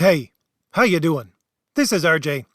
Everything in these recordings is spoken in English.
Hey, how you doing? This is RJ.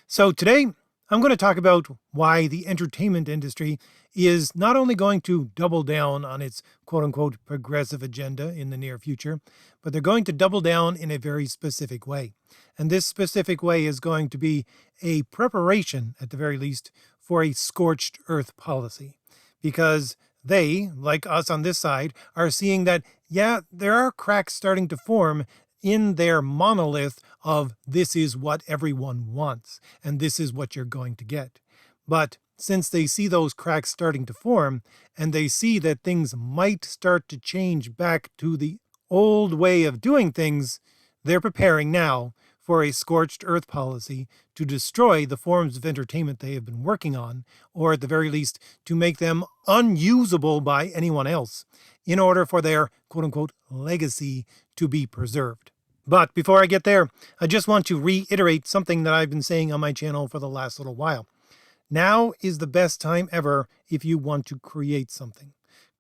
So today I'm going to talk about why the entertainment industry is not only going to double down on its quote-unquote progressive agenda in the near future, but they're going to double down in a very specific way. And this specific way is going to be a preparation, at the very least, for a scorched earth policy. Because they, like us on this side, are seeing that, yeah, there are cracks starting to form in their monolith of this is what everyone wants and this is what you're going to get. But since they see those cracks starting to form and they see that things might start to change back to the old way of doing things, they're preparing now for a scorched earth policy to destroy the forms of entertainment they have been working on, or at the very least, to make them unusable by anyone else, in order for their quote-unquote legacy to be preserved. But before I get there, I just want to reiterate something that I've been saying on my channel for the last little while. Now is the best time ever if you want to create something.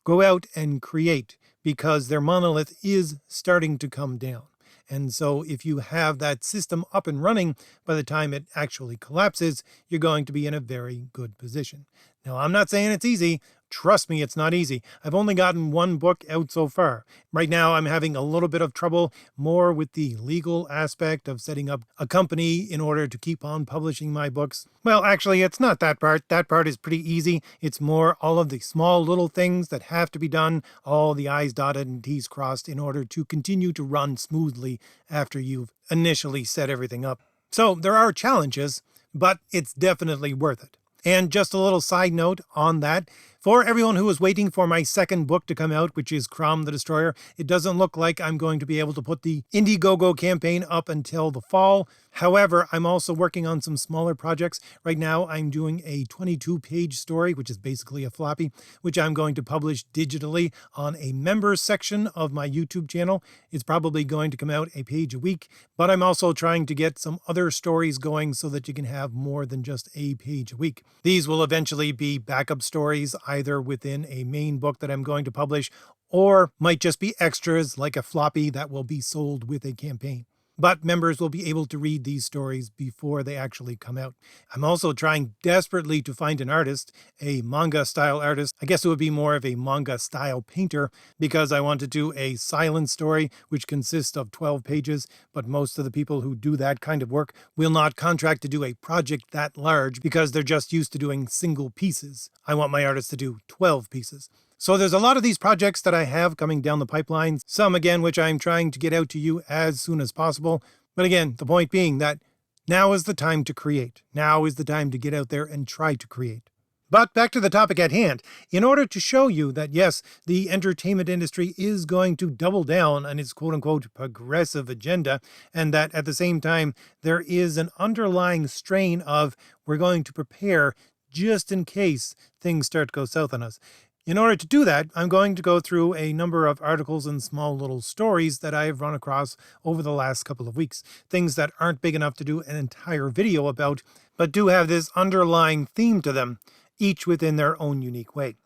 Go out and create, because their monolith is starting to come down. And so if you have that system up and running by the time it actually collapses, you're going to be in a very good position. Now, I'm not saying it's easy. Trust me, it's not easy. I've only gotten one book out so far. Right now, I'm having a little bit of trouble more with the legal aspect of setting up a company in order to keep on publishing my books. Well, actually, it's not that part. That part is pretty easy. It's more all of the small little things that have to be done, all the I's dotted and T's crossed in order to continue to run smoothly after you've initially set everything up. So there are challenges, but it's definitely worth it. And just a little side note on that, for everyone who is waiting for my second book to come out, which is CROM the Destroyer, it doesn't look like I'm going to be able to put the Indiegogo campaign up until the fall. However, I'm also working on some smaller projects. Right now, I'm doing a 22-page story, which is basically a floppy, which I'm going to publish digitally on a members section of my YouTube channel. It's probably going to come out a page a week, but I'm also trying to get some other stories going so that you can have more than just a page a week. These will eventually be backup stories, either within a main book that I'm going to publish, or might just be extras like a floppy that will be sold with a campaign. But members will be able to read these stories before they actually come out. I'm also trying desperately to find an artist, a manga-style artist. I guess it would be more of a manga-style painter, because I want to do a silent story, which consists of 12 pages, but most of the people who do that kind of work will not contract to do a project that large because they're just used to doing single pieces. I want my artist to do 12 pieces. So there's a lot of these projects that I have coming down the pipeline, some again which I'm trying to get out to you as soon as possible. But again, the point being that now is the time to create. Now is the time to get out there and try to create. But back to the topic at hand. In order to show you that, yes, the entertainment industry is going to double down on its quote-unquote progressive agenda, and that at the same time there is an underlying strain of we're going to prepare just in case things start to go south on us. In order to do that, I'm going to go through a number of articles and small little stories that I've run across over the last couple of weeks. Things that aren't big enough to do an entire video about, but do have this underlying theme to them, each within their own unique way.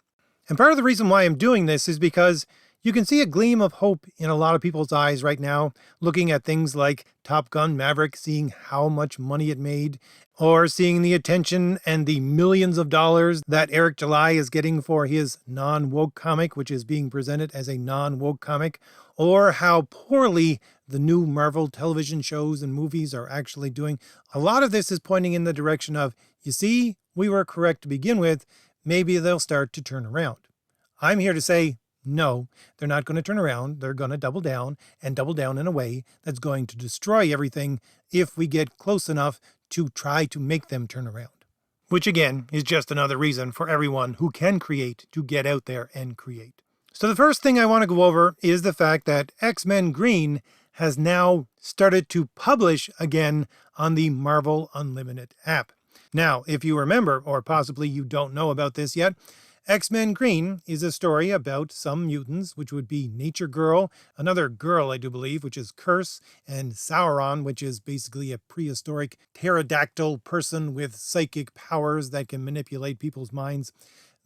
And part of the reason why I'm doing this is because you can see a gleam of hope in a lot of people's eyes right now, looking at things like Top Gun Maverick, seeing how much money it made, or seeing the attention and the millions of dollars that Eric July is getting for his non-woke comic, which is being presented as a non-woke comic, or how poorly the new Marvel television shows and movies are actually doing. A lot of this is pointing in the direction of, you see, we were correct to begin with, maybe they'll start to turn around. I'm here to say, no, they're not going to turn around. They're going to double down in a way that's going to destroy everything if we get close enough to try to make them turn around. Which again is just another reason for everyone who can create to get out there and create. So the first thing I want to go over is the fact that X-Men Green has now started to publish again on the Marvel Unlimited app. Now, if you remember, or possibly you don't know about this yet, X-Men Green is a story about some mutants, which would be Nature Girl, another girl, I do believe, which is Curse, and Sauron, which is basically a prehistoric pterodactyl person with psychic powers that can manipulate people's minds.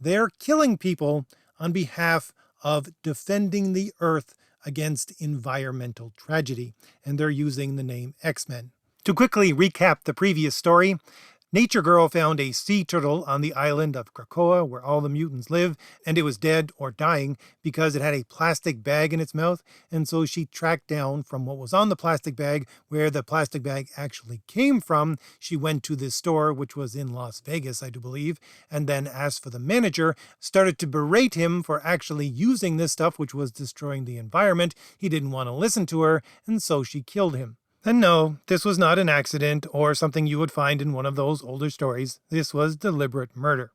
They're killing people on behalf of defending the Earth against environmental tragedy, and they're using the name X-Men. To quickly recap the previous story, Nature Girl found a sea turtle on the island of Krakoa, where all the mutants live, and it was dead or dying because it had a plastic bag in its mouth, and so she tracked down from what was on the plastic bag where the plastic bag actually came from. She went to this store, which was in Las Vegas, I do believe, and then asked for the manager, started to berate him for actually using this stuff, which was destroying the environment. He didn't want to listen to her, and so she killed him. And no, this was not an accident or something you would find in one of those older stories. This was deliberate murder.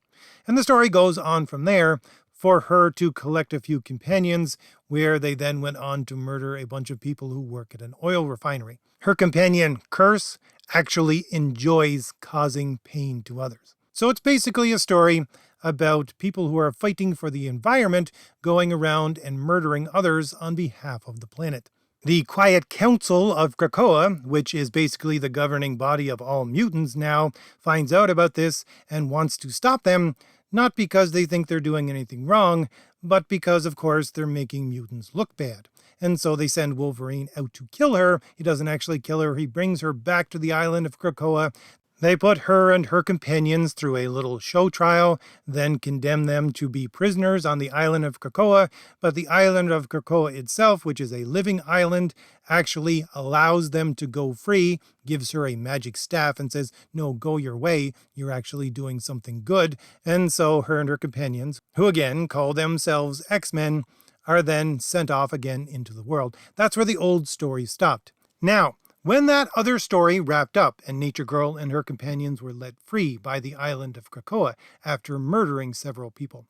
And the story goes on from there for her to collect a few companions, where they then went on to murder a bunch of people who work at an oil refinery. Her companion, Curse, actually enjoys causing pain to others. So it's basically a story about people who are fighting for the environment, going around and murdering others on behalf of the planet. The Quiet Council of Krakoa, which is basically the governing body of all mutants now, finds out about this and wants to stop them, not because they think they're doing anything wrong, but because, of course, they're making mutants look bad. And so they send Wolverine out to kill her. He doesn't actually kill her. He brings her back to the island of Krakoa. They put her and her companions through a little show trial, then condemn them to be prisoners on the island of Krakoa, but the island of Krakoa itself, which is a living island, actually allows them to go free, gives her a magic staff and says, no, go your way, you're actually doing something good. And so her and her companions, who again call themselves X-Men, are then sent off again into the world. That's where the old story stopped. Now, when that other story wrapped up and Nature Girl and her companions were let free by the island of Krakoa after murdering several people,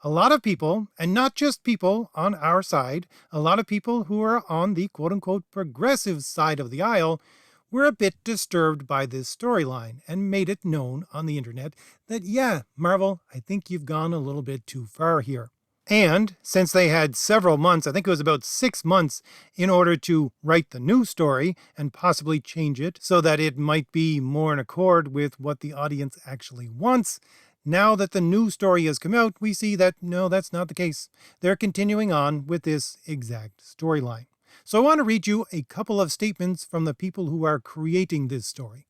a lot of people, and not just people on our side, a lot of people who are on the quote-unquote progressive side of the aisle were a bit disturbed by this storyline and made it known on the internet that, yeah, Marvel, I think you've gone a little bit too far here. And since they had several months, I think it was about 6 months, in order to write the new story and possibly change it so that it might be more in accord with what the audience actually wants, now that the new story has come out, we see that no, that's not the case. They're continuing on with this exact storyline. So I want to read you a couple of statements from the people who are creating this story.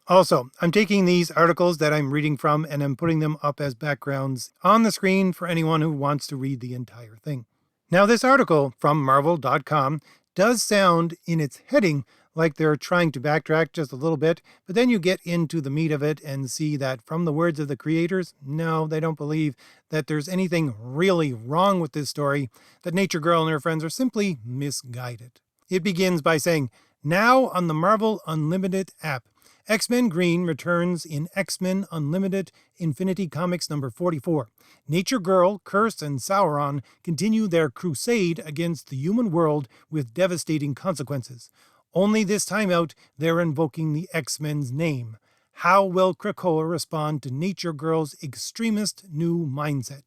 Also, I'm taking these articles that I'm reading from and I'm putting them up as backgrounds on the screen for anyone who wants to read the entire thing. Now, this article from Marvel.com does sound in its heading like they're trying to backtrack just a little bit, but then you get into the meat of it and see that from the words of the creators, no, they don't believe that there's anything really wrong with this story, that Nature Girl and her friends are simply misguided. It begins by saying, now on the Marvel Unlimited app, X-Men Green returns in X-Men Unlimited Infinity Comics number 44. Nature Girl, Curse, and Sauron continue their crusade against the human world with devastating consequences. Only this time out, they're invoking the X-Men's name. How will Krakoa respond to Nature Girl's extremist new mindset?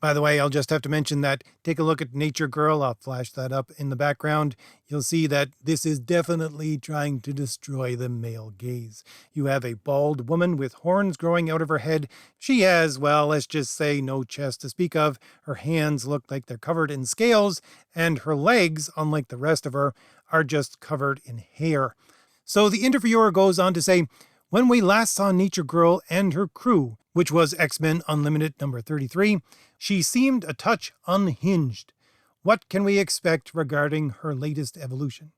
By the way, I'll just have to mention that, take a look at Nature Girl, I'll flash that up in the background. You'll see that this is definitely trying to destroy the male gaze. You have a bald woman with horns growing out of her head. She has, well, let's just say no chest to speak of. Her hands look like they're covered in scales, and her legs, unlike the rest of her, are just covered in hair. So the interviewer goes on to say, when we last saw Nature Girl and her crew, which was X-Men Unlimited number 33, she seemed a touch unhinged. What can we expect regarding her latest evolution?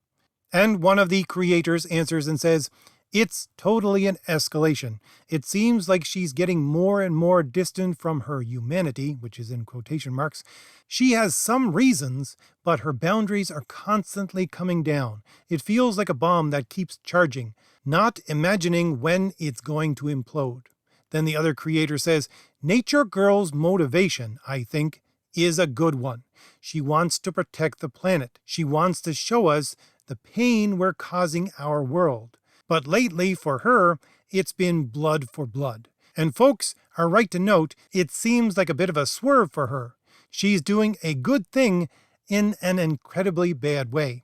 And one of the creators answers and says, it's totally an escalation. It seems like she's getting more and more distant from her humanity, which is in quotation marks. She has some reasons, but her boundaries are constantly coming down. It feels like a bomb that keeps charging, not imagining when it's going to implode. Then the other creator says, Nature Girl's motivation, I think, is a good one. She wants to protect the planet. She wants to show us the pain we're causing our world. But lately, for her, it's been blood for blood. And folks are right to note, it seems like a bit of a swerve for her. She's doing a good thing in an incredibly bad way.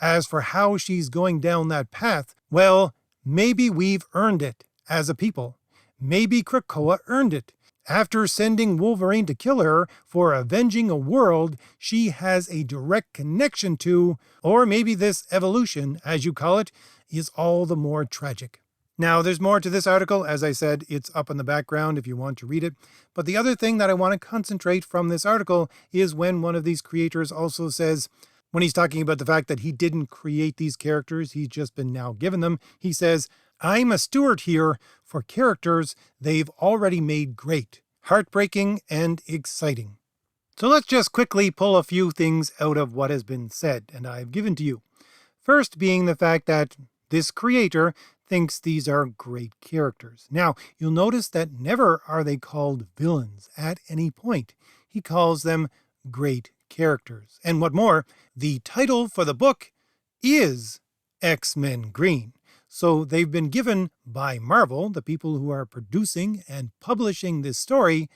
As for how she's going down that path, well, maybe we've earned it as a people. Maybe Krakoa earned it. after sending Wolverine to kill her for avenging a world she has a direct connection to, or maybe this evolution, as you call it, is all the more tragic. Now, there's more to this article. As I said, it's up in the background if you want to read it. But the other thing that I want to concentrate from this article is when one of these creators also says, when he's talking about the fact that he didn't create these characters, he's just been now given them, he says, "I'm a steward here for characters they've already made great, heartbreaking, and exciting." So let's just quickly pull a few things out of what has been said and I've given to you. First being the fact that this creator thinks these are great characters. Now, you'll notice that never are they called villains at any point. He calls them great characters. And what more, the title for the book is X-Men Green. So they've been given by Marvel, the people who are producing and publishing this story,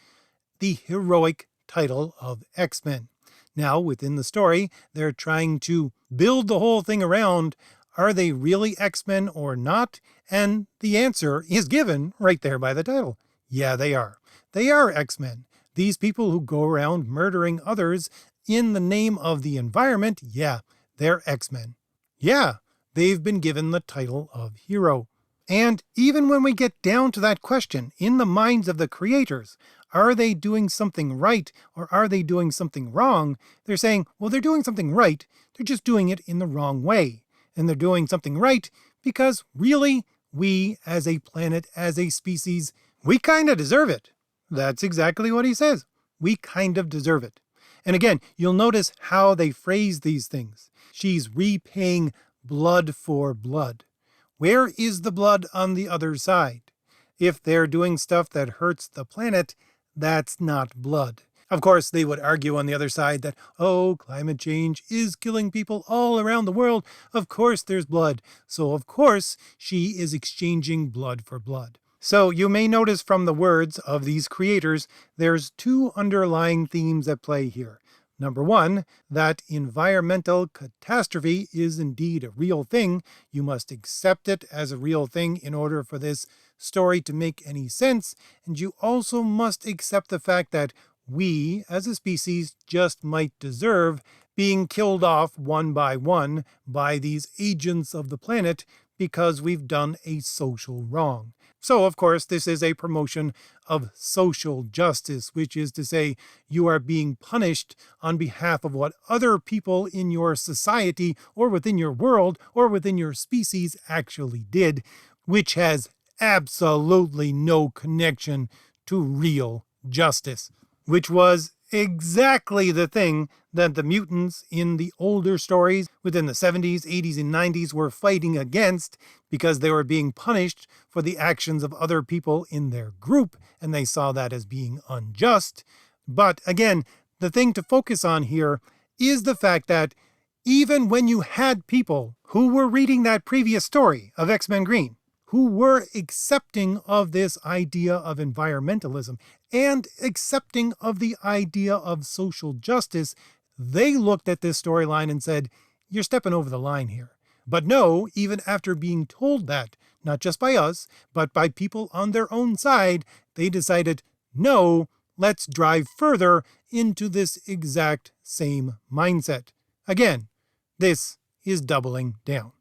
the heroic title of X-Men. Now, within the story, they're trying to build the whole thing around, are they really X-Men or not? And the answer is given right there by the title. Yeah, they are. They are X-Men. These people who go around murdering others in the name of the environment, yeah, they're X-Men. Yeah, they've been given the title of hero. And even when we get down to that question, in the minds of the creators, are they doing something right or are they doing something wrong? They're saying, well, they're doing something right. They're just doing it in the wrong way. And they're doing something right because really, we as a planet, as a species, we kind of deserve it. That's exactly what he says. We kind of deserve it. And again, you'll notice how they phrase these things. She's repaying blood for blood. Where is the blood on the other side? If they're doing stuff that hurts the planet, that's not blood. Of course, they would argue on the other side that, oh, climate change is killing people all around the world. Of course there's blood. So of course she is exchanging blood for blood. So you may notice from the words of these creators, there's two underlying themes at play here. Number one, that environmental catastrophe is indeed a real thing. You must accept it as a real thing in order for this story to make any sense. And you also must accept the fact that we, as a species, just might deserve being killed off one by these agents of the planet because we've done a social wrong. So, of course, this is a promotion of social justice, which is to say you are being punished on behalf of what other people in your society or within your world or within your species actually did, which has absolutely no connection to real justice, which was exactly the thing that the mutants in the older stories within the 70s, 80s, and 90s were fighting against because they were being punished for the actions of other people in their group, and they saw that as being unjust. But again, the thing to focus on here is the fact that even when you had people who were reading that previous story of X-Men Green, who were accepting of this idea of environmentalism and accepting of the idea of social justice, they looked at this storyline and said, you're stepping over the line here. But no, even after being told that, not just by us, but by people on their own side, they decided, no, let's drive further into this exact same mindset. Again, this is doubling down.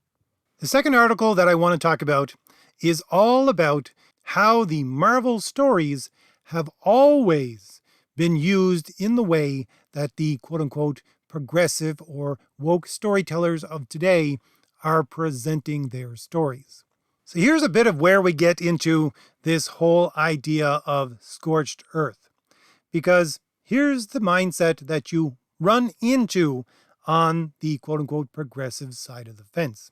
The second article that I want to talk about is all about how the Marvel stories have always been used in the way that the quote-unquote progressive or woke storytellers of today are presenting their stories. So here's a bit of where we get into this whole idea of scorched earth. Because here's the mindset that you run into on the quote-unquote progressive side of the fence.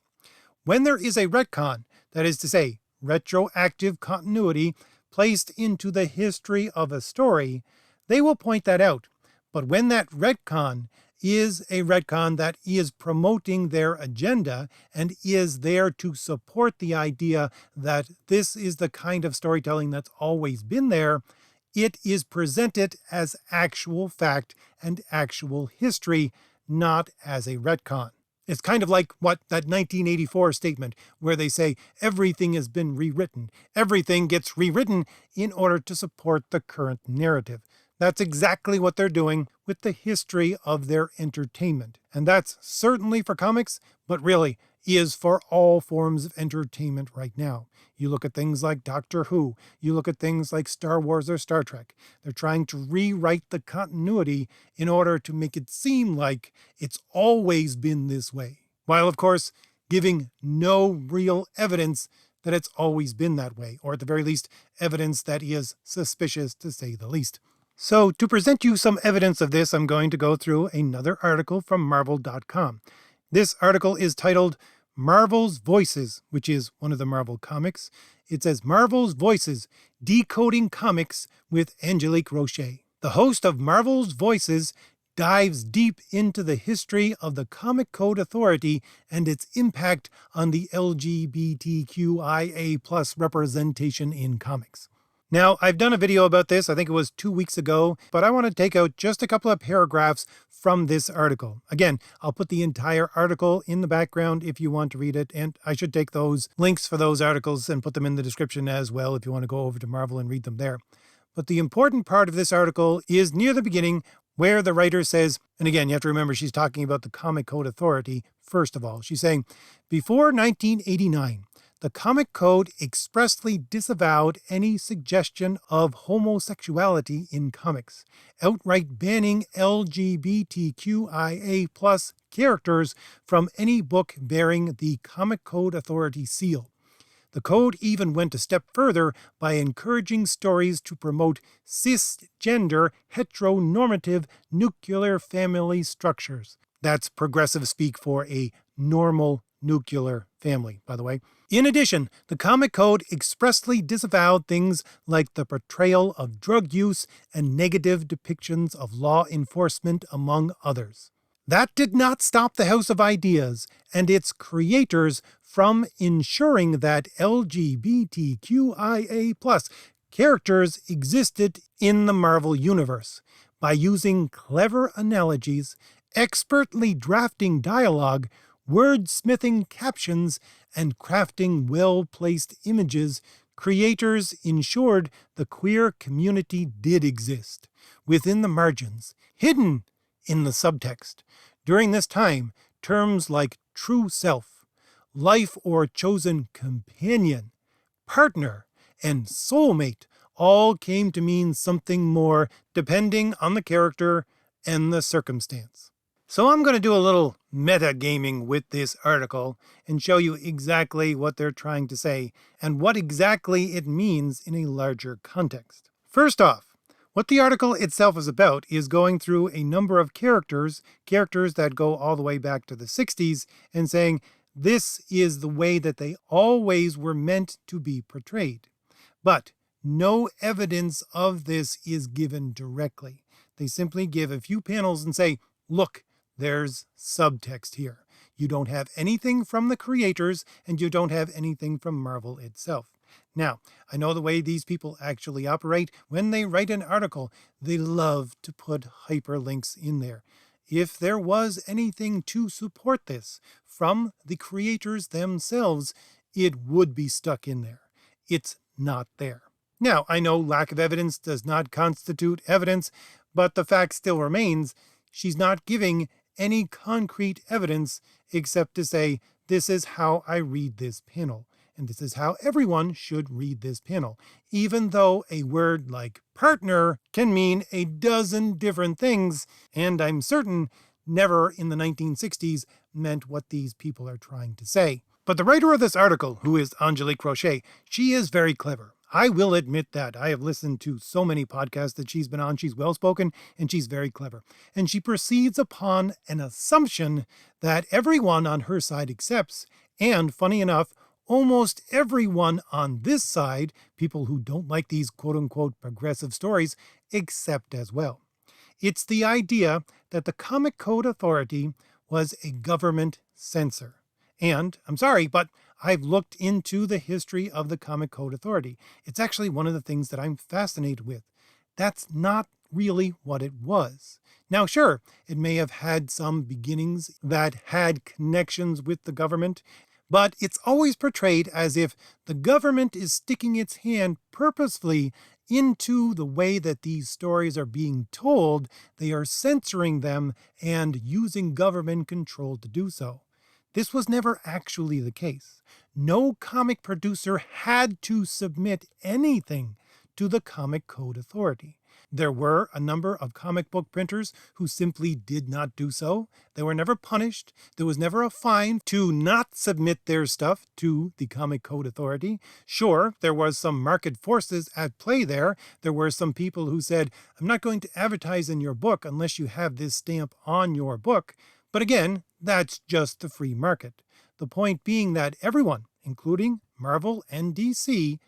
When there is a retcon, that is to say, retroactive continuity placed into the history of a story, they will point that out. But when that retcon is a retcon that is promoting their agenda and is there to support the idea that this is the kind of storytelling that's always been there, it is presented as actual fact and actual history, not as a retcon. It's kind of like that 1984 statement where they say everything has been rewritten. Everything gets rewritten in order to support the current narrative. That's exactly what they're doing with the history of their entertainment. And that's certainly for comics, but really is for all forms of entertainment right now. You look at things like Doctor Who, you look at things like Star Wars or Star Trek. They're trying to rewrite the continuity in order to make it seem like it's always been this way, while of course giving no real evidence that it's always been that way, or at the very least, evidence that is suspicious to say the least. So to present you some evidence of this, I'm going to go through another article from Marvel.com. This article is titled Marvel's Voices, which is one of the Marvel comics. It says Marvel's Voices, Decoding Comics with Angelique Roche. The host of Marvel's Voices dives deep into the history of the Comic Code Authority and its impact on the LGBTQIA+ representation in comics. Now, I've done a video about this, I think it was 2 weeks ago, but I want to take out just a couple of paragraphs from this article. Again, I'll put the entire article in the background if you want to read it, and I should take those links for those articles and put them in the description as well if you want to go over to Marvel and read them there. But the important part of this article is near the beginning, where the writer says, and again, you have to remember she's talking about the Comic Code Authority, first of all. She's saying, before 1989, the Comic Code expressly disavowed any suggestion of homosexuality in comics, outright banning LGBTQIA+ characters from any book bearing the Comic Code Authority seal. The code even went a step further by encouraging stories to promote cisgender, heteronormative, nuclear family structures. That's progressive speak for a normal nuclear family, by the way. In addition, the Comic Code expressly disavowed things like the portrayal of drug use and negative depictions of law enforcement, among others. That did not stop the House of Ideas and its creators from ensuring that LGBTQIA+ characters existed in the Marvel Universe by using clever analogies, expertly drafting dialogue, wordsmithing captions, and crafting well-placed images. Creators ensured the queer community did exist, within the margins, hidden in the subtext. During this time, terms like true self, life or chosen companion, partner, and soulmate all came to mean something more depending on the character and the circumstance. So I'm going to do a little metagaming with this article and show you exactly what they're trying to say and what exactly it means in a larger context. First off, what the article itself is about is going through a number of characters that go all the way back to the 60s, and saying this is the way that they always were meant to be portrayed. But no evidence of this is given directly. They simply give a few panels and say, look, there's subtext here. You don't have anything from the creators, and you don't have anything from Marvel itself. Now, I know the way these people actually operate. When they write an article, they love to put hyperlinks in there. If there was anything to support this from the creators themselves, it would be stuck in there. It's not there. Now, I know lack of evidence does not constitute evidence, but the fact still remains, she's not giving any concrete evidence except to say, this is how I read this panel. And this is how everyone should read this panel, even though a word like partner can mean a dozen different things, and I'm certain never in the 1960s meant what these people are trying to say. But the writer of this article, who is Angelique Roche, she is very clever. I will admit that. I have listened to so many podcasts that she's been on. She's well-spoken and she's very clever. And she proceeds upon an assumption that everyone on her side accepts, and funny enough, almost everyone on this side, people who don't like these quote-unquote progressive stories, accept as well. It's the idea that the Comic Code Authority was a government censor. And, I'm sorry, but I've looked into the history of the Comic Code Authority. It's actually one of the things that I'm fascinated with. That's not really what it was. Now, sure, it may have had some beginnings that had connections with the government, but it's always portrayed as if the government is sticking its hand purposefully into the way that these stories are being told. They are censoring them and using government control to do so. This was never actually the case. No comic producer had to submit anything to the Comic Code Authority. There were a number of comic book printers who simply did not do so. They were never punished. There was never a fine to not submit their stuff to the Comic Code Authority. Sure, there was some market forces at play there. There were some people who said, I'm not going to advertise in your book unless you have this stamp on your book. But again, that's just the free market. The point being that everyone, including Marvel and DC,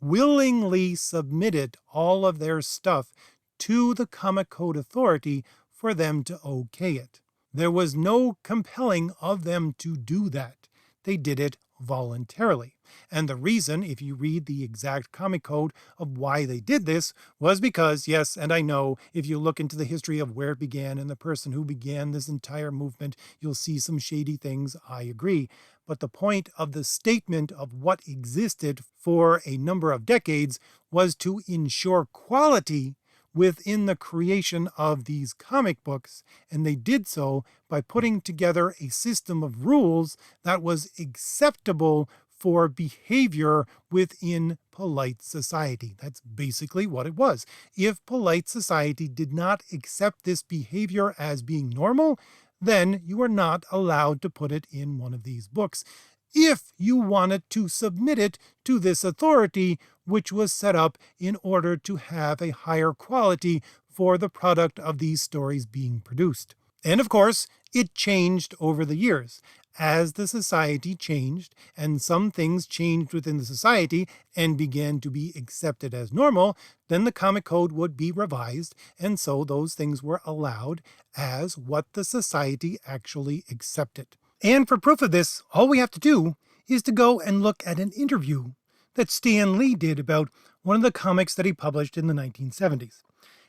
willingly submitted all of their stuff to the Comic Code Authority for them to okay it. There was no compelling of them to do that. They did it voluntarily. And the reason, if you read the exact comic code of why they did this, was because, yes, and I know, if you look into the history of where it began and the person who began this entire movement, you'll see some shady things, I agree. But the point of the statement of what existed for a number of decades was to ensure quality within the creation of these comic books, and they did so by putting together a system of rules that was acceptable for behavior within polite society. That's basically what it was. If polite society did not accept this behavior as being normal, then you are not allowed to put it in one of these books if you wanted to submit it to this authority, which was set up in order to have a higher quality for the product of these stories being produced. And of course, it changed over the years. As the society changed, and some things changed within the society and began to be accepted as normal, then the comic code would be revised, and so those things were allowed as what the society actually accepted. And for proof of this, all we have to do is to go and look at an interview that Stan Lee did about one of the comics that he published in the 1970s.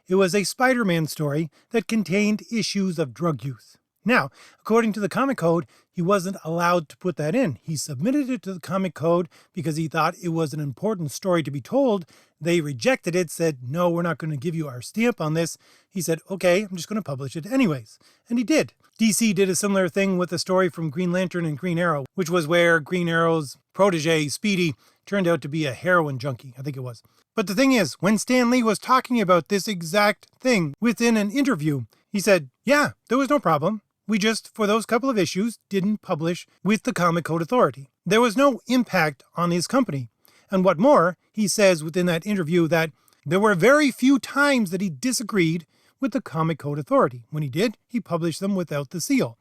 It was a Spider-Man story that contained issues of drug use. Now, according to the comic code, he wasn't allowed to put that in. He submitted it to the comic code because he thought it was an important story to be told. They rejected it, said, no, we're not going to give you our stamp on this. He said, okay, I'm just going to publish it anyways. And he did. DC did a similar thing with a story from Green Lantern and Green Arrow, which was where Green Arrow's protege, Speedy, turned out to be a heroin junkie, I think it was. But the thing is, when Stan Lee was talking about this exact thing within an interview, he said, yeah, there was no problem. We just, for those couple of issues, didn't publish with the Comic Code Authority. There was no impact on his company. And what more, he says within that interview that there were very few times that he disagreed with the Comic Code Authority. When he did, he published them without the seal.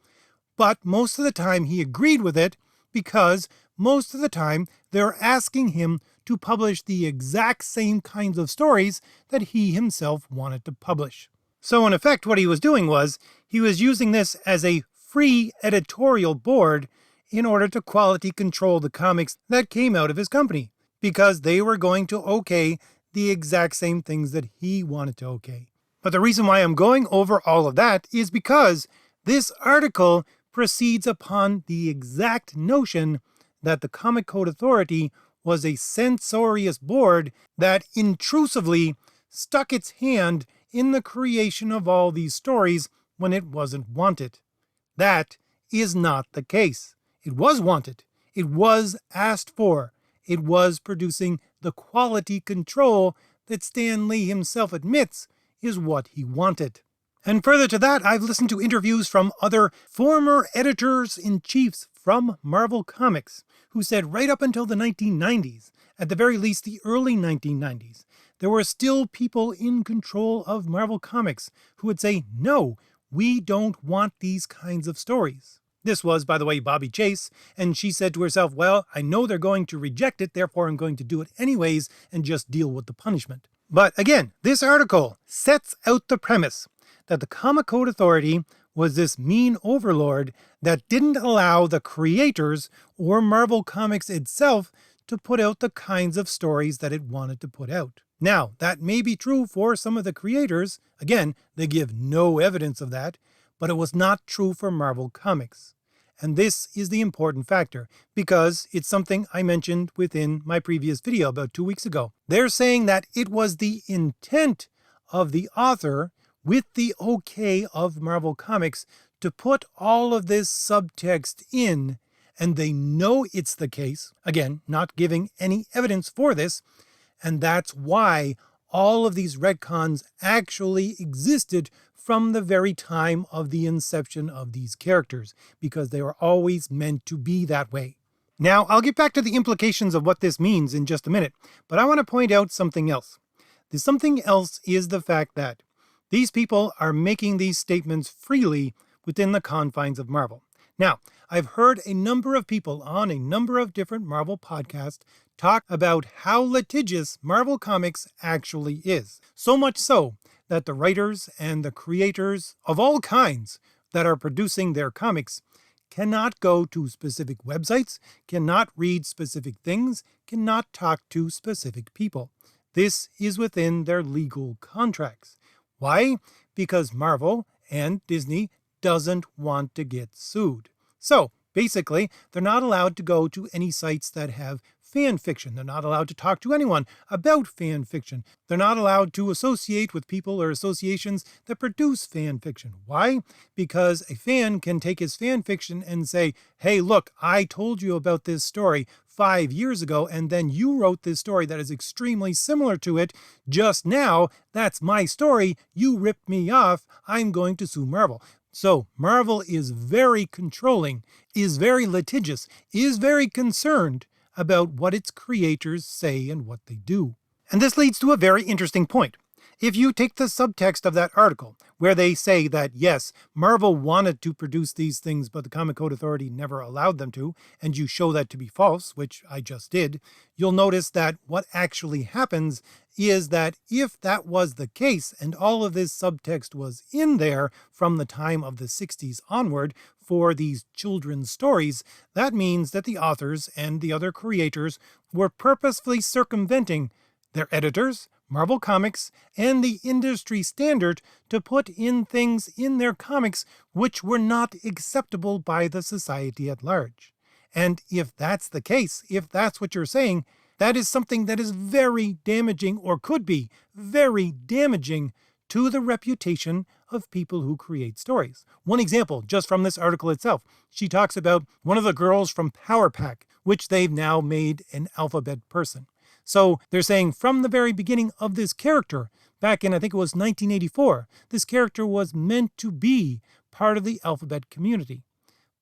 But most of the time he agreed with it because most of the time they're asking him to publish the exact same kinds of stories that he himself wanted to publish. So in effect, what he was doing was, he was using this as a free editorial board in order to quality control the comics that came out of his company, because they were going to okay the exact same things that he wanted to okay. But the reason why I'm going over all of that is because this article proceeds upon the exact notion that the Comic Code Authority was a censorious board that intrusively stuck its hand in the creation of all these stories when it wasn't wanted. That is not the case. It was wanted. It was asked for. It was producing the quality control that Stan Lee himself admits is what he wanted. And further to that, I've listened to interviews from other former editors-in-chiefs from Marvel Comics who said right up until the 1990s, at the very least the early 1990s, there were still people in control of Marvel Comics who would say, no, we don't want these kinds of stories. This was, by the way, Bobby Chase, and she said to herself, well, I know they're going to reject it, therefore I'm going to do it anyways and just deal with the punishment. But again, this article sets out the premise that the Comic Code Authority was this mean overlord that didn't allow the creators or Marvel Comics itself to put out the kinds of stories that it wanted to put out. Now, that may be true for some of the creators. Again, they give no evidence of that, but it was not true for Marvel Comics. And this is the important factor, because it's something I mentioned within my previous video about 2 weeks ago. They're saying that it was the intent of the author, with the okay of Marvel Comics, to put all of this subtext in, and they know it's the case, again, not giving any evidence for this, and that's why all of these retcons actually existed from the very time of the inception of these characters, because they were always meant to be that way. Now, I'll get back to the implications of what this means in just a minute, but I want to point out something else. The something else is the fact that these people are making these statements freely within the confines of Marvel. Now, I've heard a number of people on a number of different Marvel podcasts talk about how litigious Marvel Comics actually is. So much so that the writers and the creators of all kinds that are producing their comics cannot go to specific websites, cannot read specific things, cannot talk to specific people. This is within their legal contracts. Why? Because Marvel and Disney doesn't want to get sued. So basically, they're not allowed to go to any sites that have fan fiction. They're not allowed to talk to anyone about fan fiction. They're not allowed to associate with people or associations that produce fan fiction. Why? Because a fan can take his fan fiction and say, hey, look, I told you about this story 5 years ago, and then you wrote this story that is extremely similar to it just now. That's my story. You ripped me off. I'm going to sue Marvel. So Marvel is very controlling, is very litigious, is very concerned about what its creators say and what they do. And this leads to a very interesting point. If you take the subtext of that article, where they say that, yes, Marvel wanted to produce these things, but the Comic Code Authority never allowed them to, and you show that to be false, which I just did, you'll notice that what actually happens is that if that was the case, and all of this subtext was in there from the time of the 60s onward for these children's stories, that means that the authors and the other creators were purposefully circumventing their editors, Marvel Comics, and the industry standard to put in things in their comics which were not acceptable by the society at large. And if that's the case, if that's what you're saying, that is something that is very damaging, or could be very damaging, to the reputation of people who create stories. One example, just from this article itself, she talks about one of the girls from Power Pack, which they've now made an alphabet person. So they're saying from the very beginning of this character, back in, I think it was 1984, this character was meant to be part of the alphabet community.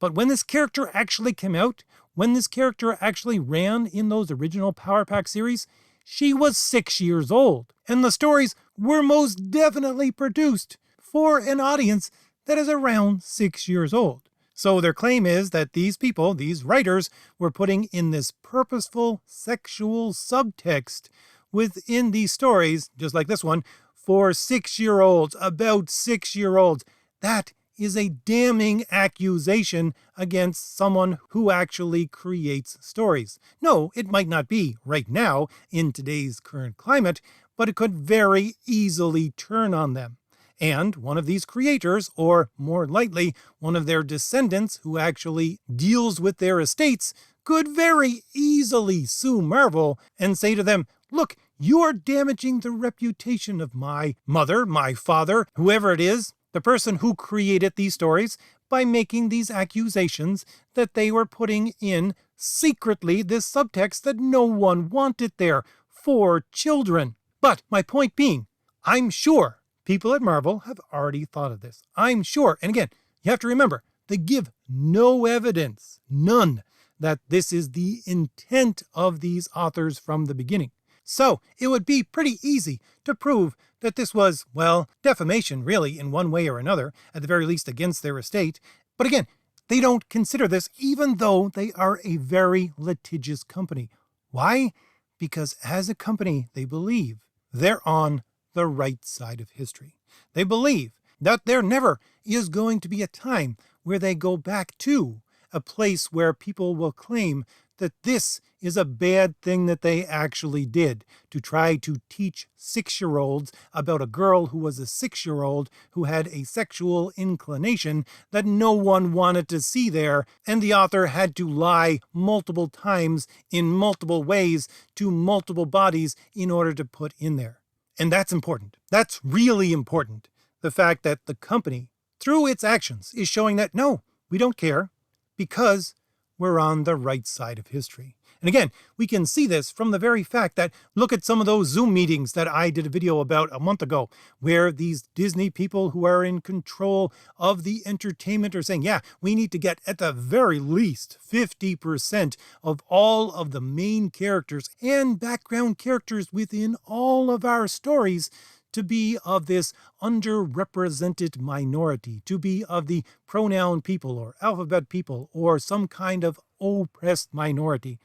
But when this character actually came out, when this character actually ran in those original Power Pack series, she was 6 years old. And the stories were most definitely produced for an audience that is around 6 years old. So their claim is that these people, these writers, were putting in this purposeful sexual subtext within these stories, just like this one, for 6-year-olds, about 6-year-olds. That is a damning accusation against someone who actually creates stories. No, it might not be right now in today's current climate, but it could very easily turn on them. And one of these creators, or more likely, one of their descendants who actually deals with their estates, could very easily sue Marvel and say to them, look, you are damaging the reputation of my mother, my father, whoever it is, the person who created these stories, by making these accusations that they were putting in secretly this subtext that no one wanted there for children. But my point being, I'm sure people at Marvel have already thought of this. I'm sure. And again, you have to remember, they give no evidence, none, that this is the intent of these authors from the beginning. So it would be pretty easy to prove that this was, well, defamation really in one way or another, at the very least against their estate. But again, they don't consider this, even though they are a very litigious company. Why? Because as a company, they believe they're on the right side of history. They believe that there never is going to be a time where they go back to a place where people will claim that this is a bad thing that they actually did, to try to teach 6-year-olds about a girl who was a 6-year-old who had a sexual inclination that no one wanted to see there, and the author had to lie multiple times in multiple ways to multiple bodies in order to put in there. And that's important. That's really important. The fact that the company, through its actions, is showing that no, we don't care, because we're on the right side of history. And again, we can see this from the very fact that look at some of those Zoom meetings that I did a video about a month ago, where these Disney people who are in control of the entertainment are saying, yeah, we need to get at the very least 50% of all of the main characters and background characters within all of our stories to be of this underrepresented minority, to be of the pronoun people or alphabet people or some kind of oppressed minority.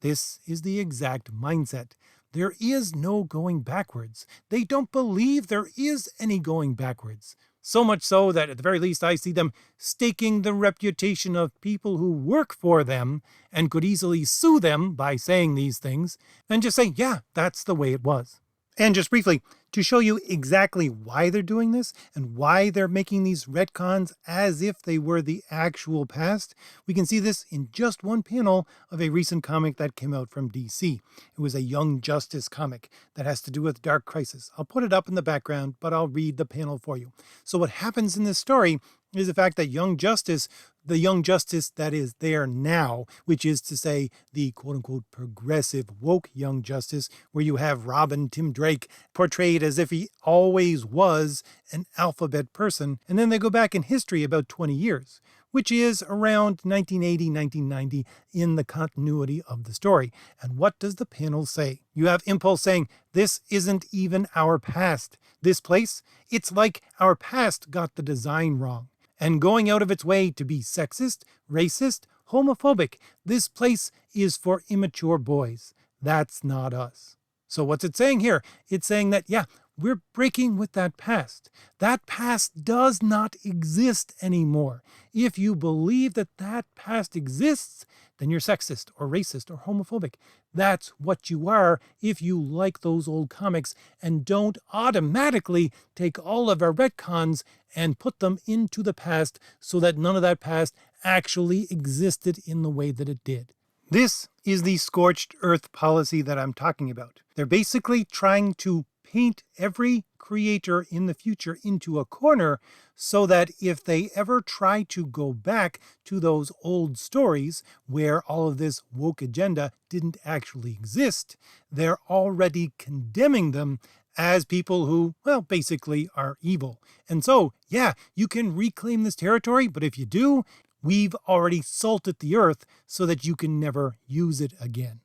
This is the exact mindset. There is no going backwards. They don't believe there is any going backwards. So much so that at the very least I see them staking the reputation of people who work for them and could easily sue them by saying these things and just say, yeah, that's the way it was. And just briefly, to show you exactly why they're doing this and why they're making these retcons as if they were the actual past, we can see this in just one panel of a recent comic that came out from DC. It was a Young Justice comic that has to do with Dark Crisis. I'll put it up in the background, but I'll read the panel for you. So what happens in this story is the fact that Young Justice, the Young Justice that is there now, which is to say the quote-unquote progressive woke Young Justice, where you have Robin Tim Drake portrayed as if he always was an alphabet person, and then they go back in history about 20 years, which is around 1980, 1990 in the continuity of the story. And what does the panel say? You have Impulse saying, this isn't even our past. This place, it's like our past got the design wrong. And going out of its way to be sexist, racist, homophobic. This place is for immature boys. That's not us. So what's it saying here? It's saying that, yeah, we're breaking with that past. That past does not exist anymore. If you believe that that past exists, then you're sexist or racist or homophobic. That's what you are if you like those old comics and don't automatically take all of our retcons and put them into the past so that none of that past actually existed in the way that it did. This is the scorched earth policy that I'm talking about. They're basically trying to paint every creator in the future into a corner so that if they ever try to go back to those old stories where all of this woke agenda didn't actually exist, they're already condemning them as people who, well, basically are evil. And so, yeah, you can reclaim this territory, but if you do, we've already salted the earth so that you can never use it again.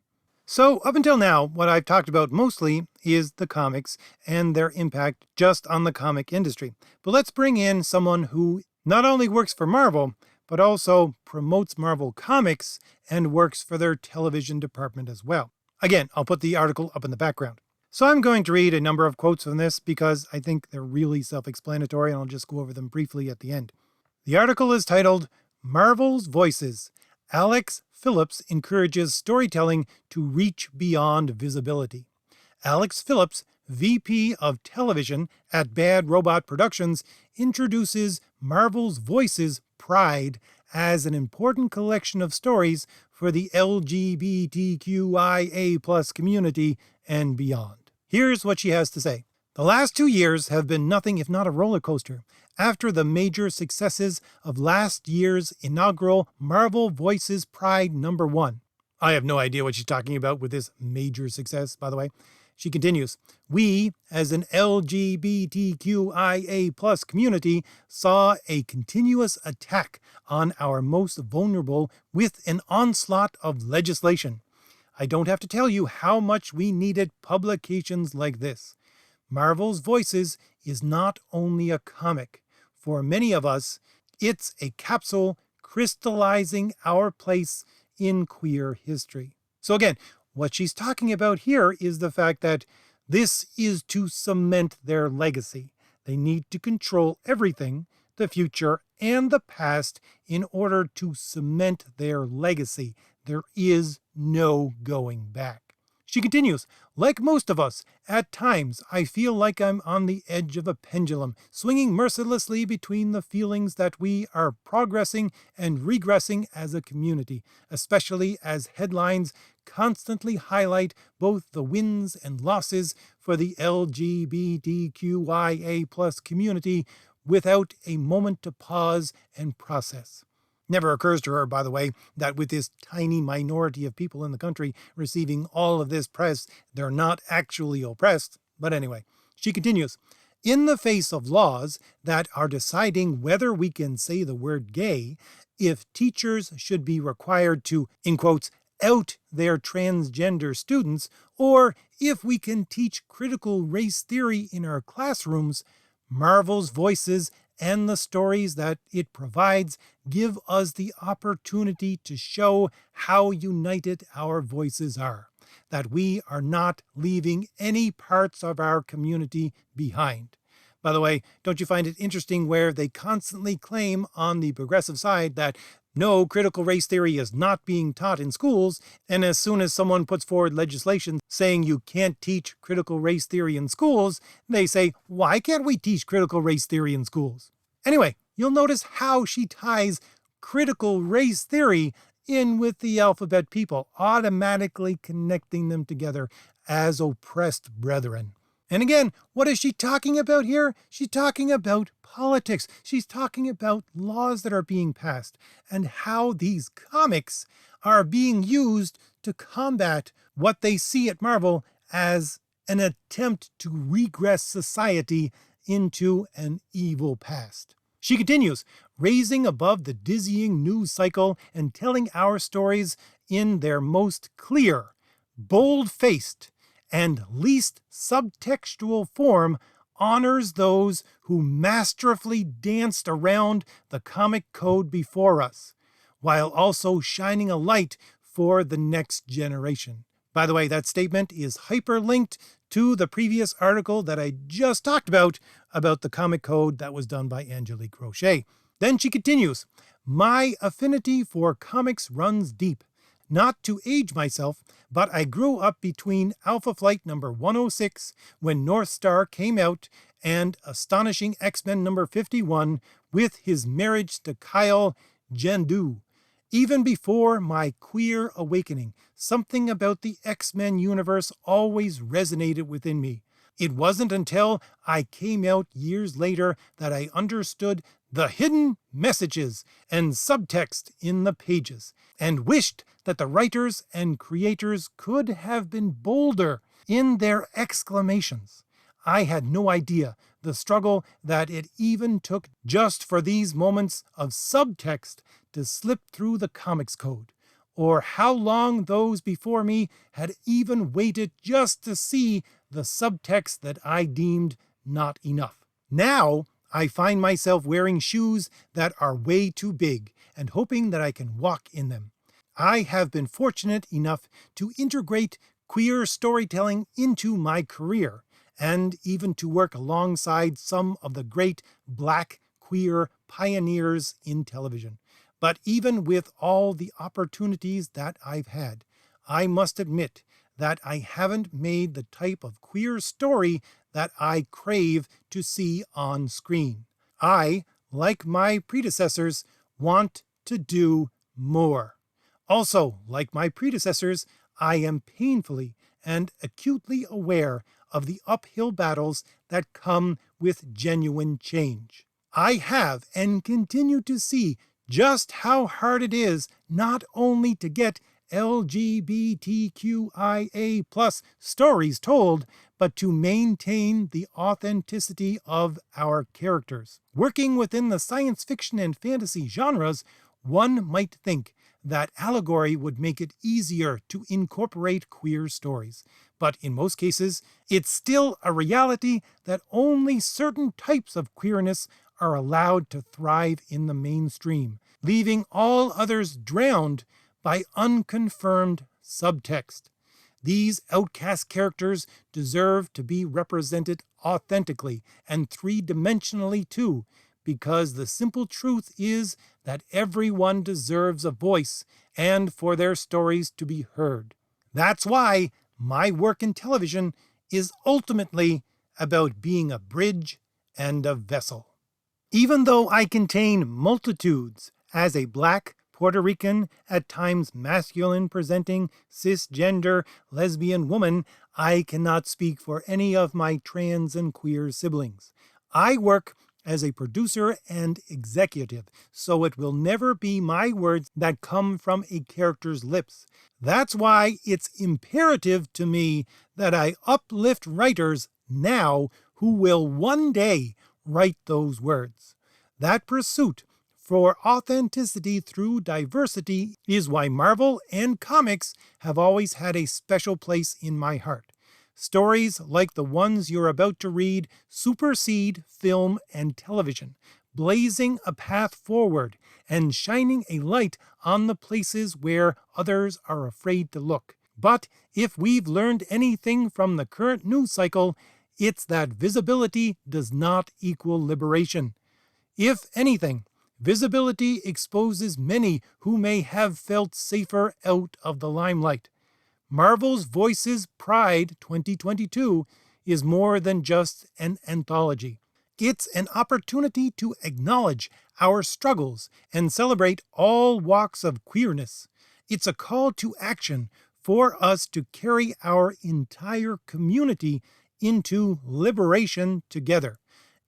So up until now, what I've talked about mostly is the comics and their impact just on the comic industry. But let's bring in someone who not only works for Marvel, but also promotes Marvel Comics and works for their television department as well. Again, I'll put the article up in the background. So I'm going to read a number of quotes from this because I think they're really self-explanatory, and I'll just go over them briefly at the end. The article is titled, Marvel's Voices. Alex Phillips encourages storytelling to reach beyond visibility. Alex Phillips, VP of Television at Bad Robot Productions, introduces Marvel's Voices Pride as an important collection of stories for the LGBTQIA+ community and beyond. Here's what she has to say. The last 2 years have been nothing if not a roller coaster. After the major successes of last year's inaugural Marvel Voices Pride #1. I have no idea what she's talking about with this major success, by the way. She continues, we, as an LGBTQIA+ community, saw a continuous attack on our most vulnerable with an onslaught of legislation. I don't have to tell you how much we needed publications like this. Marvel's Voices is not only a comic. For many of us, it's a capsule crystallizing our place in queer history. So again, what she's talking about here is the fact that this is to cement their legacy. They need to control everything, the future and the past, in order to cement their legacy. There is no going back. She continues, like most of us, at times I feel like I'm on the edge of a pendulum, swinging mercilessly between the feelings that we are progressing and regressing as a community, especially as headlines constantly highlight both the wins and losses for the LGBTQIA+ community without a moment to pause and process. Never occurs to her, by the way, that with this tiny minority of people in the country receiving all of this press, they're not actually oppressed. But anyway, she continues, in the face of laws that are deciding whether we can say the word gay, if teachers should be required to, in quotes, out their transgender students, or if we can teach critical race theory in our classrooms, Marvel's voices and the stories that it provides give us the opportunity to show how united our voices are, that we are not leaving any parts of our community behind. By the way, don't you find it interesting where they constantly claim on the progressive side that no, critical race theory is not being taught in schools, and as soon as someone puts forward legislation saying you can't teach critical race theory in schools, they say, why can't we teach critical race theory in schools? Anyway, you'll notice how she ties critical race theory in with the alphabet people, automatically connecting them together as oppressed brethren. And again, what is she talking about here? She's talking about politics. She's talking about laws that are being passed and how these comics are being used to combat what they see at Marvel as an attempt to regress society into an evil past. She continues, raising above the dizzying news cycle and telling our stories in their most clear, bold-faced, and least subtextual form honors those who masterfully danced around the comic code before us, while also shining a light for the next generation. By the way, that statement is hyperlinked to the previous article that I just talked about the comic code that was done by Angelique Crochet. Then she continues, my affinity for comics runs deep. Not to age myself, but I grew up between Alpha Flight number 106, when North Star came out, and Astonishing X-Men number 51, with his marriage to Kyle Jandu. Even before my queer awakening, something about the X-Men universe always resonated within me. It wasn't until I came out years later that I understood the hidden messages and subtext in the pages, and wished that the writers and creators could have been bolder in their exclamations. I had no idea the struggle that it even took just for these moments of subtext to slip through the comics code, or how long those before me had even waited just to see the subtext that I deemed not enough. Now, I find myself wearing shoes that are way too big and hoping that I can walk in them. I have been fortunate enough to integrate queer storytelling into my career, and even to work alongside some of the great Black queer pioneers in television. But even with all the opportunities that I've had, I must admit that I haven't made the type of queer story that I crave to see on screen. I, like my predecessors, want to do more. Also, like my predecessors, I am painfully and acutely aware of the uphill battles that come with genuine change. I have and continue to see just how hard it is not only to get LGBTQIA+ stories told, but to maintain the authenticity of our characters. Working within the science fiction and fantasy genres, one might think that allegory would make it easier to incorporate queer stories. But in most cases, it's still a reality that only certain types of queerness are allowed to thrive in the mainstream, leaving all others drowned by unconfirmed subtext. These outcast characters deserve to be represented authentically and three-dimensionally too, because the simple truth is that everyone deserves a voice and for their stories to be heard. That's why my work in television is ultimately about being a bridge and a vessel. Even though I contain multitudes as a Black, Puerto Rican, at times masculine presenting, cisgender, lesbian woman, I cannot speak for any of my trans and queer siblings. I work as a producer and executive, so it will never be my words that come from a character's lips. That's why it's imperative to me that I uplift writers now who will one day write those words. That pursuit for authenticity through diversity is why Marvel and comics have always had a special place in my heart. Stories like the ones you're about to read supersede film and television, blazing a path forward and shining a light on the places where others are afraid to look. But if we've learned anything from the current news cycle, it's that visibility does not equal liberation. If anything, visibility exposes many who may have felt safer out of the limelight. Marvel's Voices Pride 2022 is more than just an anthology. It's an opportunity to acknowledge our struggles and celebrate all walks of queerness. It's a call to action for us to carry our entire community into liberation together.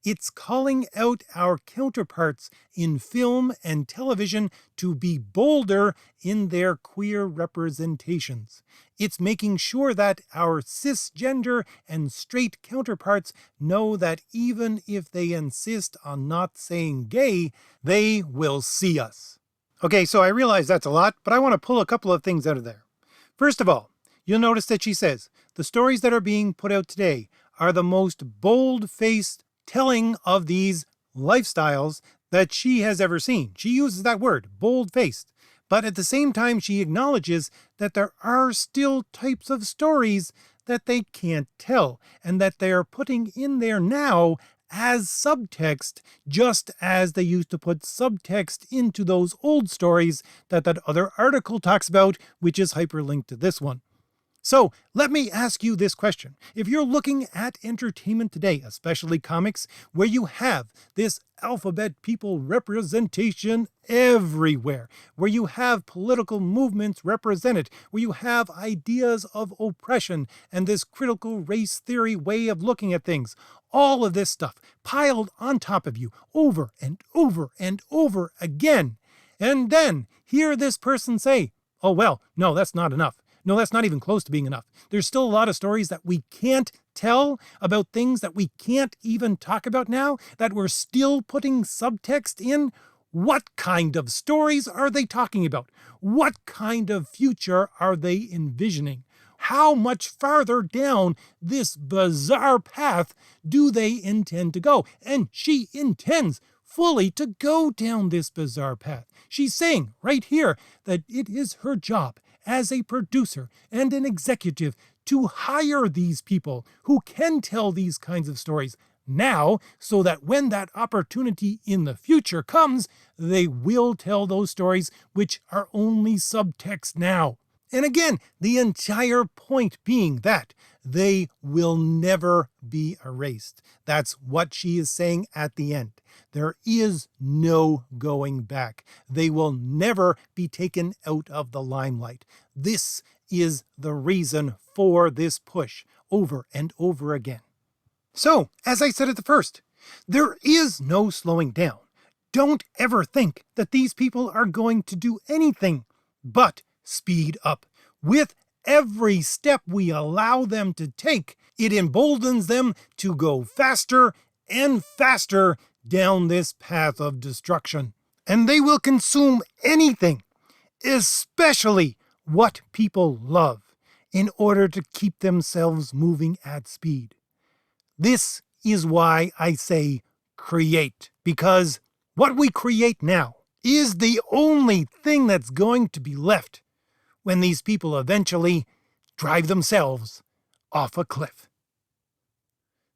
It's calling out our counterparts in film and television to be bolder in their queer representations. It's making sure that our cisgender and straight counterparts know that even if they insist on not saying gay, they will see us. Okay, so I realize that's a lot, but I want to pull a couple of things out of there. First of all, you'll notice that she says, the stories that are being put out today are the most bold-faced telling of these lifestyles that she has ever seen. She uses that word, bold-faced. But at the same time, she acknowledges that there are still types of stories that they can't tell, and that they are putting in there now as subtext, just as they used to put subtext into those old stories that other article talks about, which is hyperlinked to this one. So let me ask you this question. If you're looking at entertainment today, especially comics, where you have this alphabet people representation everywhere, where you have political movements represented, where you have ideas of oppression and this critical race theory way of looking at things, all of this stuff piled on top of you over and over and over again. And then hear this person say, oh, well, no, that's not enough. No, that's not even close to being enough. There's still a lot of stories that we can't tell about things that we can't even talk about now, that we're still putting subtext in. What kind of stories are they talking about? What kind of future are they envisioning? How much farther down this bizarre path do they intend to go? And she intends fully to go down this bizarre path. She's saying right here that it is her job as a producer and an executive to hire these people who can tell these kinds of stories now, so that when that opportunity in the future comes, they will tell those stories which are only subtext now. And again, the entire point being that they will never be erased. That's what she is saying at the end. There is no going back. They will never be taken out of the limelight. This is the reason for this push over and over again. So, as I said at the first, there is no slowing down. Don't ever think that these people are going to do anything but speed up. With every step we allow them to take, it emboldens them to go faster and faster down this path of destruction. And they will consume anything, especially what people love, in order to keep themselves moving at speed. This is why I say create, because what we create now is the only thing that's going to be left when these people eventually drive themselves off a cliff.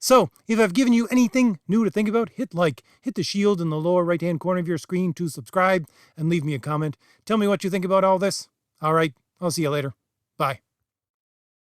So, if I've given you anything new to think about, hit like, hit the shield in the lower right-hand corner of your screen to subscribe, and leave me a comment. Tell me what you think about all this. All right, I'll see you later. Bye.